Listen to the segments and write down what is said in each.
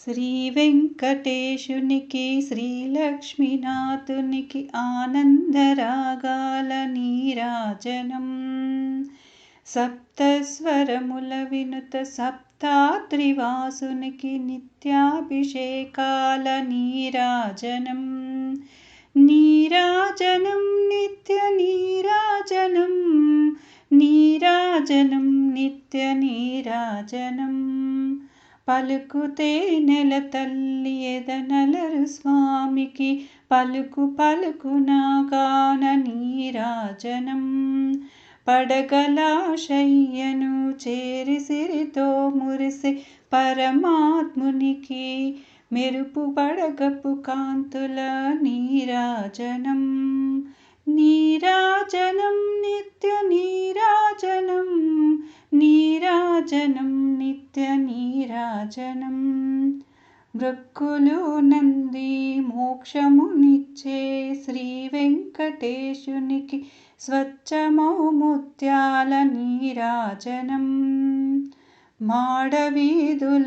శ్రీ వెంకటేశునికి శ్రీలక్ష్మీనాథునికి ఆనందరాగాల నీరాజనం. సప్తస్వరముల వినుత సప్తాద్రివాసునికి నిత్యాభిషేకాల నీరాజనం. నీరాజనం నిత్య నీరాజనం, నీరాజనం నిత్య నీరాజనం. పలుకుతే నెల తల్లి ఎదనలరు స్వామికి పలుకు పలుకునా గాన నీరాజనం. పడగల శయ్యను చేరి సిరితో మురిసే పరమాత్మునికి మెరుపు పడగపు కాంతుల నీరాజనం. నీరాజనం నిత్య నీరాజనం, నీరాజనం నిత్య నీరాజనం. మృక్కులు నంది మోక్షమునిచ్చే శ్రీ వెంకటేశునికి స్వచ్ఛమౌ ముత్యాల నీరాజనం. మాడవీధుల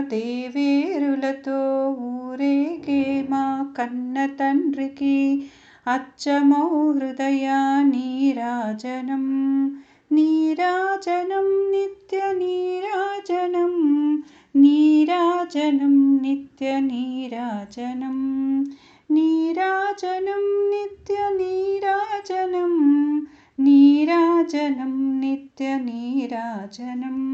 దేవేరులతో ఊరేగే మా కన్న తండ్రికి అచ్చమౌ హృదయ నీరాజనం. నీరాజనం నిత్య నీరాజనం, నీరాజనం నిత్య నీరాజనం. నీరాజనం నిత్య నీరాజనం, నీరాజనం నిత్య నీరాజనం.